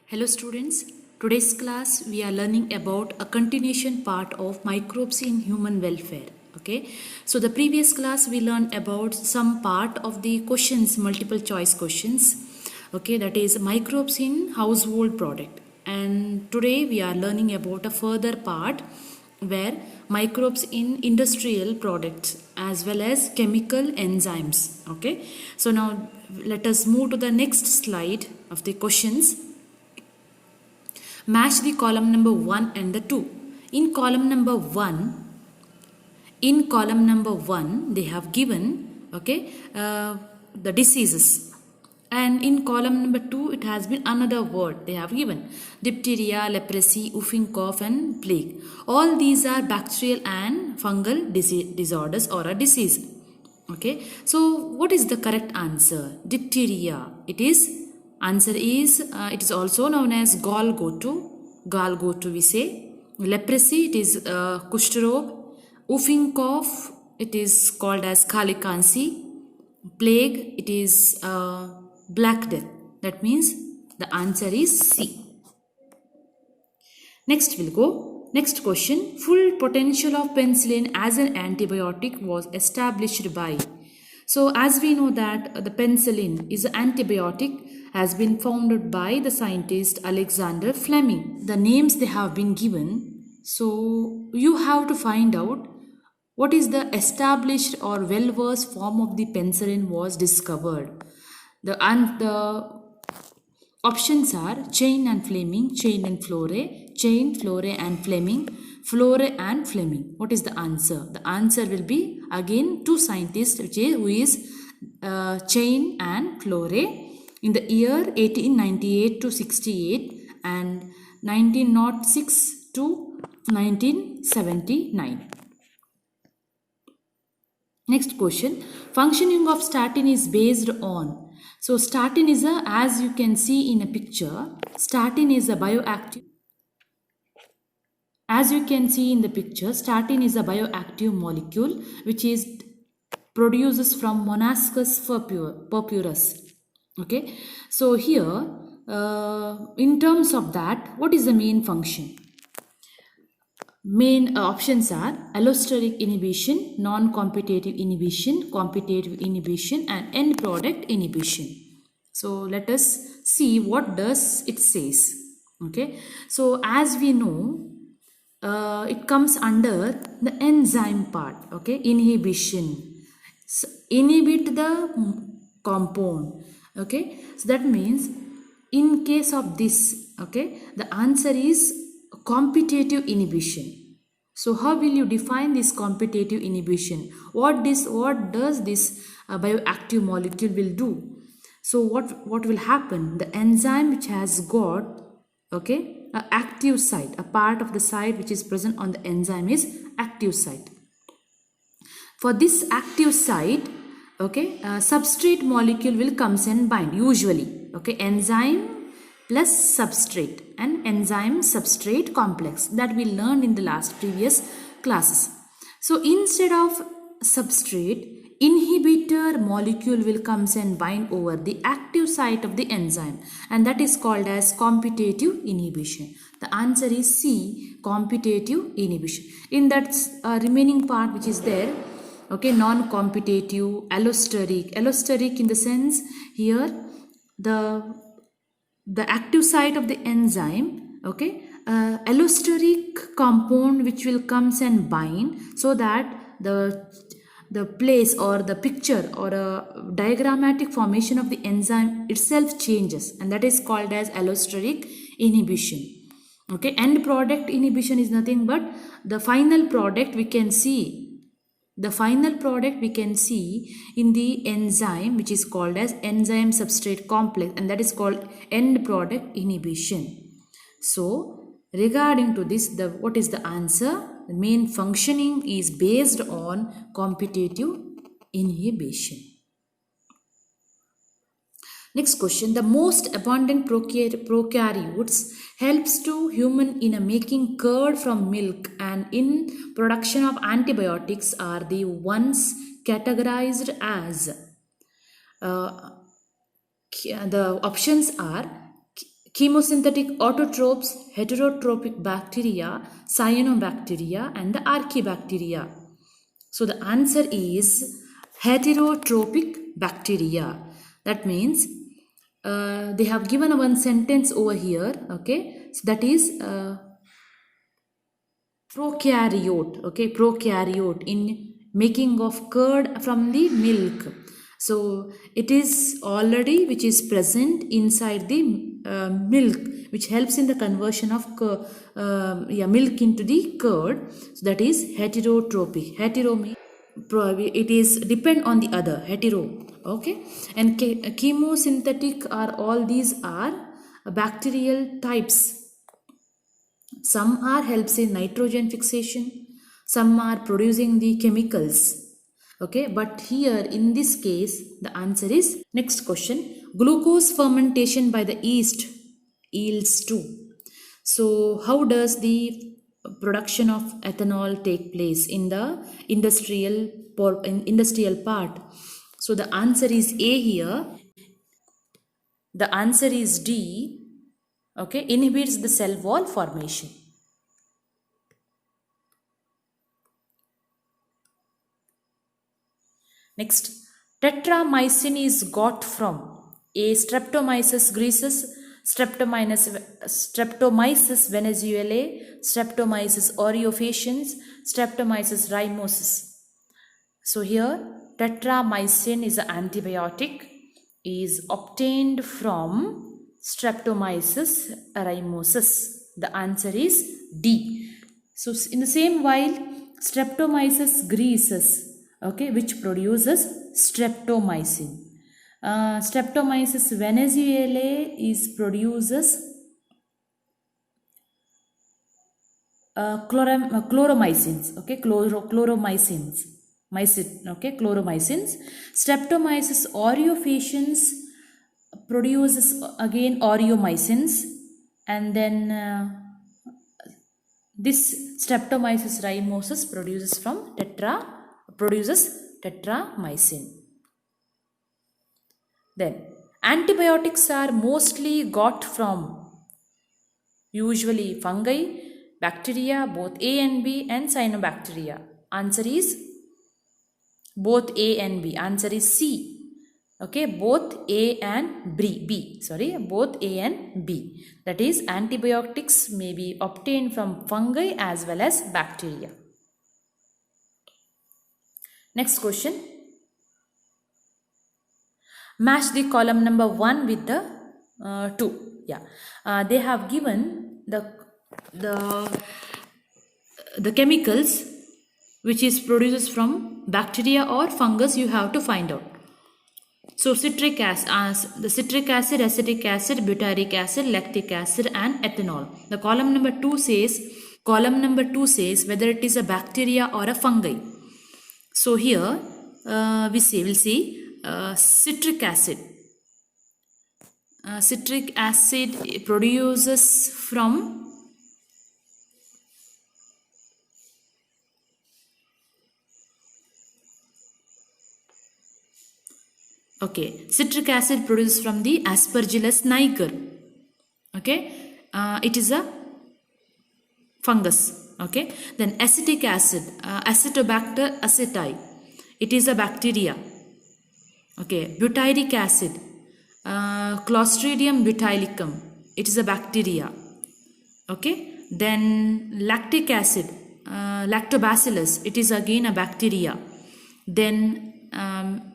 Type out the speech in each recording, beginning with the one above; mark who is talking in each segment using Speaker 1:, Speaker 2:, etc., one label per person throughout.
Speaker 1: Hello students, today's class we are learning about a continuation part of microbes in human welfare. Okay, so the previous class we learned about some part of the questions, multiple choice questions. Okay, that is microbes in household product, and today we are learning about a further part where microbes in industrial products as well as chemical enzymes. Okay, so now let us move to the next slide of the questions. Match the column number 1 and the 2. In column number 1, they have given the diseases, and in column number 2 it has been another word they have given: diphtheria, leprosy, whooping cough and plague. All these are bacterial and fungal disorders or a disease. Okay, so what is the correct answer? Diphtheria, it is answer is it is also known as gall-gotu we say. Leprosy, it is kushtarog. Whooping cough, it is called as Kalikansi. Plague, it is black death. That means the answer is C. Next we'll go. Next question. Full potential of penicillin as an antibiotic was established by. So as we know that the penicillin is an antibiotic has been founded by the scientist Alexander Fleming. The names they have been given. So you have to find out what is the established or well-versed form of the penicillin was discovered. The options are Chain and Fleming, Chain and Flore, Chain, Flore and Fleming, Flore and Fleming. What is the answer? The answer will be again two scientists, who is Chain and Flore, in the year 1898 to 68 and 1906 to 1979. Next question. Functioning of statin is based on. So statin is as you can see in a picture, statin is a bioactive. As you can see in the picture, statin is a bioactive molecule which is produces from Monascus purpurus. Okay, so here in terms of that, what is the main function? Main options are allosteric inhibition, non-competitive inhibition, competitive inhibition and end product inhibition. So let us see what does it says. Okay, so as we know, it comes under the enzyme part. Okay, inhibition. So, inhibit the compound. Okay, so that means in case of this, okay, the answer is competitive inhibition. So how will you define this competitive inhibition? What does this bioactive molecule will do? So what will happen? The enzyme which has got an active site, a part of the site which is present on the enzyme is active site. For this active site, substrate molecule will comes and bind usually. Okay, enzyme plus substrate and enzyme substrate complex that we learned in the last previous classes. So instead of substrate, inhibitor molecule will comes and bind over the active site of the enzyme, and that is called as competitive inhibition. The answer is C, competitive inhibition. In that remaining part which is there, okay, non-competitive, allosteric in the sense here the active site of the enzyme, okay, allosteric compound which will comes and bind, so that the place or the picture or a diagrammatic formation of the enzyme itself changes, and that is called as allosteric inhibition. Okay, end product inhibition is nothing but the final product we can see. The final product we can see in the enzyme which is called as enzyme substrate complex, and that is called end product inhibition. So regarding to this, what is the answer? The main functioning is based on competitive inhibition. Next question. The most abundant prokaryotes helps to human in making curd from milk and in production of antibiotics are the ones categorized as the options are chemosynthetic autotrophs, heterotrophic bacteria, cyanobacteria, and the archaebacteria. So the answer is heterotrophic bacteria. That means they have given one sentence over here. Okay, so that is prokaryote. Okay, prokaryote in making of curd from the milk. So it is already which is present inside the milk, which helps in the conversion of milk into the curd. So that is heterotrophic. Hetero means it is depend on the other, hetero. Okay, and chemosynthetic are all these are bacterial types. Some are helps in nitrogen fixation, some are producing the chemicals. Okay, but here in this case the answer is next question. Glucose fermentation by the yeast yields 2. So how does the production of ethanol take place in the industrial part? So the answer is A here. The answer is D. Okay, inhibits the cell wall formation. Next, tetramycin is got from A. Streptomyces griseus, Streptomyces venezuelae, Streptomyces aureofaciens, Streptomyces rhymosus. So here tetramycin is an antibiotic, is obtained from Streptomyces rhymosus. The answer is D. So in the same while Streptomyces griseus, okay, which produces streptomycin. Streptomyces venezuelae is produces chloromycins. Okay, chloromycins. Okay, chloromycins. Streptomyces aureofaciens produces again aureomycins, and then this Streptomyces rhymosus produces tetramycin. Then antibiotics are mostly got from usually fungi, bacteria, both A and B, and cyanobacteria. Answer is both A and B. Answer is C. Okay, both A and B. Both A and B. That is, antibiotics may be obtained from fungi as well as bacteria. Next question. Match the column number 1 with the 2. Yeah, they have given the chemicals which is produced from bacteria or fungus. You have to find out. So citric acid, the citric acid, acetic acid, butyric acid, lactic acid, and ethanol. The column number 2 says whether it is a bacteria or a fungi. So here we'll see citric acid. Citric acid produces from citric acid produces from the Aspergillus niger. Okay, it is a fungus. Okay, then acetic acid, Acetobacter aceti, it is a bacteria. Okay, butyric acid, Clostridium botulinum, it is a bacteria. Okay, then lactic acid, Lactobacillus, it is again a bacteria. Then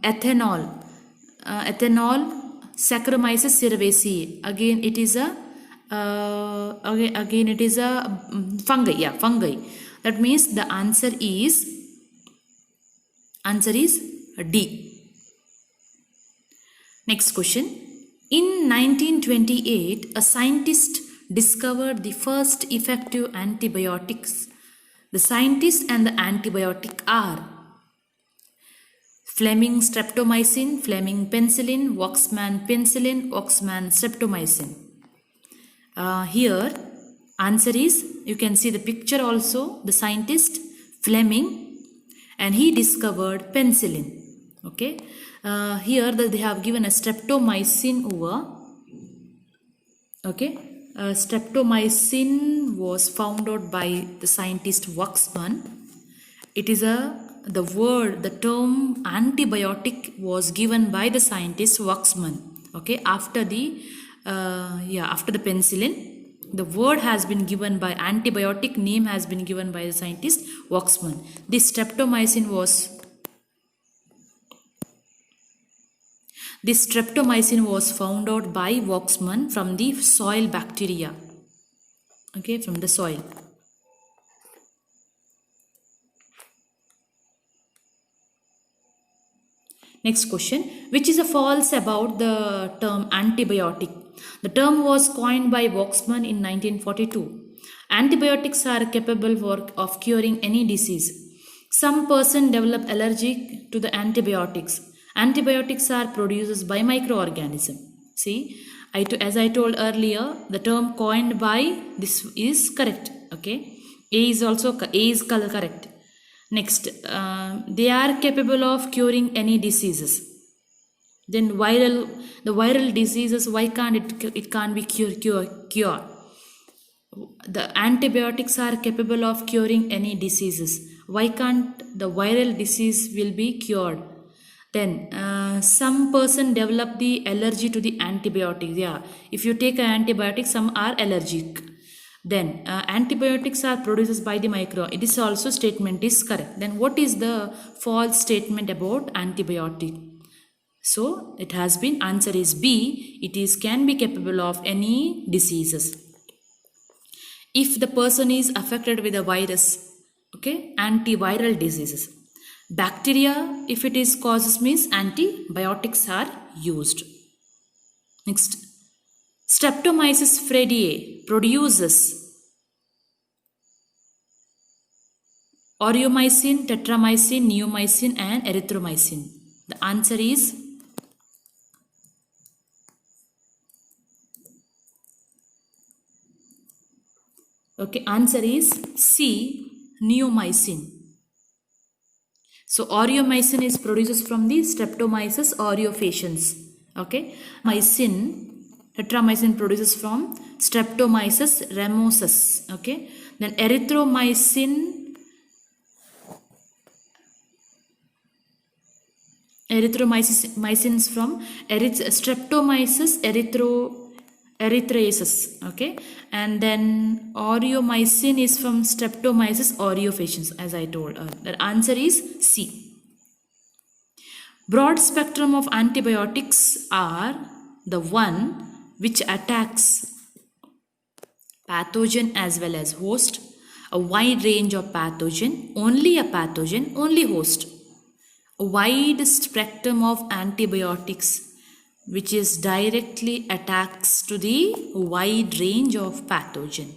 Speaker 1: ethanol, Saccharomyces cerevisiae, again it is a fungi. Yeah, fungi. That means the answer is D. Next question. In 1928, a scientist discovered the first effective antibiotics. The scientist and the antibiotic are Fleming streptomycin, Fleming penicillin, Waxman penicillin, Waxman streptomycin. Here answer is, you can see the picture also, the scientist Fleming, and he discovered penicillin. Okay, here they have given a streptomycin over. Okay, streptomycin was found out by the scientist Waxman. It is the term antibiotic was given by the scientist Waxman. Okay, after the penicillin, the word has been given by antibiotic name has been given by the scientist Waxman. This streptomycin was found out by Waxman from the soil bacteria. Okay, from the soil. Next question, which is a false about the term antibiotic? The term was coined by Waxman in 1942. Antibiotics are capable of curing any disease. Some person develop allergic to the antibiotics. Antibiotics are produced by microorganism. See, as I told earlier, the term coined by this is correct. Okay, A is correct. Next, they are capable of curing any diseases. Then the viral diseases, why can't it can't be cured? The antibiotics are capable of curing any diseases. Why can't the viral disease will be cured? Then some person develop the allergy to the antibiotics. Yeah, if you take an antibiotic, some are allergic. Then antibiotics are produced by the micro. It is also statement is correct. Then what is the false statement about antibiotic? So it has been answer is B. It is can be capable of any diseases. If the person is affected with a virus, okay, antiviral diseases. Bacteria, if it is causes means antibiotics are used. Next, Streptomyces fredii produces aureomycin, tetramycin, neomycin and erythromycin. The answer is answer is C, neomycin. So aureomycin is produced from the Streptomyces aureofaciens. Okay, tetramycin produces from Streptomyces ramosus. Okay, then erythromycin from Streptomyces erythraeus. Okay, and then aureomycin is from Streptomyces aureofaciens, as I told. The answer is C. Broad spectrum of antibiotics are the one which attacks pathogen as well as host, a wide range of pathogen, only host. A wide spectrum of antibiotics which is directly attacks to the wide range of pathogen.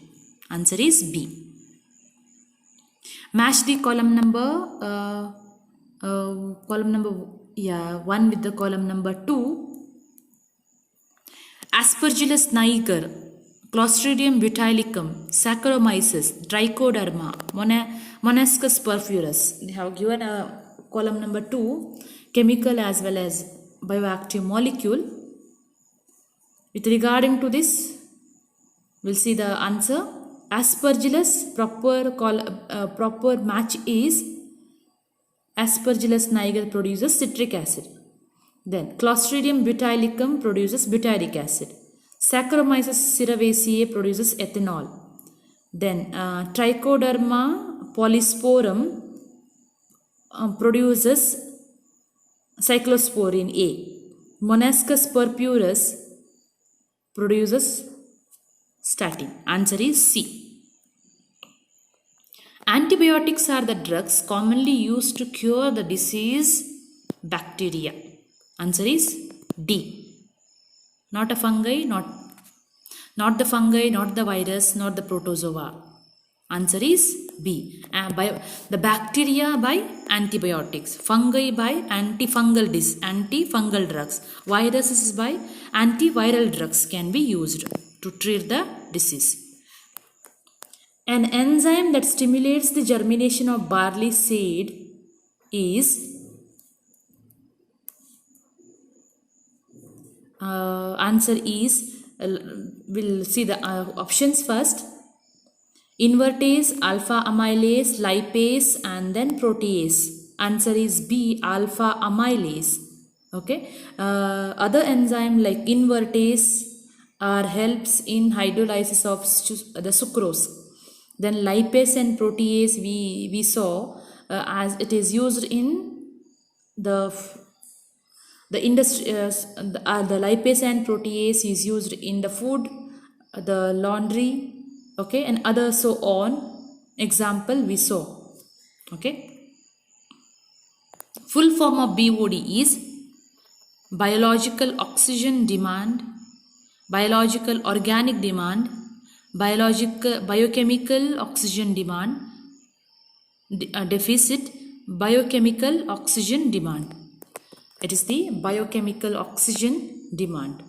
Speaker 1: Answer is B. Match the column number 1 with the column number 2. Aspergillus niger, Clostridium botulinum, Saccharomyces, Trichoderma, Monascus perfurus. They have given a column number 2, chemical as well as bioactive molecule. With regarding to this, we'll see the answer. Aspergillus, proper match is Aspergillus niger produces citric acid. Then Clostridium botulinum produces butyric acid. Saccharomyces cerevisiae produces ethanol. Then Trichoderma polysporum produces cyclosporine A. Monascus perfurus produces statin. Answer is C. Antibiotics are the drugs commonly used to cure the disease bacteria. Answer is D. Not a fungi, not the fungi, not the virus, not the protozoa. Answer is B. The bacteria by antibiotics, fungi by antifungal drugs, viruses by antiviral drugs can be used to treat the disease. An enzyme that stimulates the germination of barley seed is answer is we'll see the options first. Invertase, alpha amylase, lipase, and then protease. Answer is B, alpha amylase. Okay. Other enzyme like invertase helps in hydrolysis of the sucrose. Then lipase and protease we saw as it is used in the industry. The lipase and protease is used in the food, the laundry, okay, and other so on. Example we saw. Okay. Full form of BOD is biological oxygen demand, biological organic demand, biochemical oxygen demand, deficit, biochemical oxygen demand. It is the biochemical oxygen demand.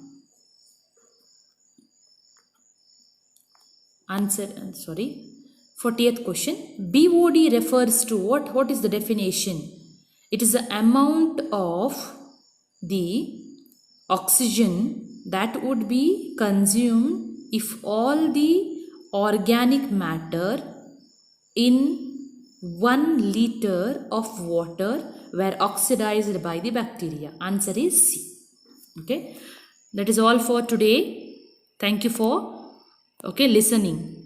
Speaker 1: Answer, 40th question. BOD refers to what? What is the definition? It is the amount of the oxygen that would be consumed if all the organic matter in 1 liter of water were oxidized by the bacteria. Answer is C. Okay. That is all for today. Thank you for listening.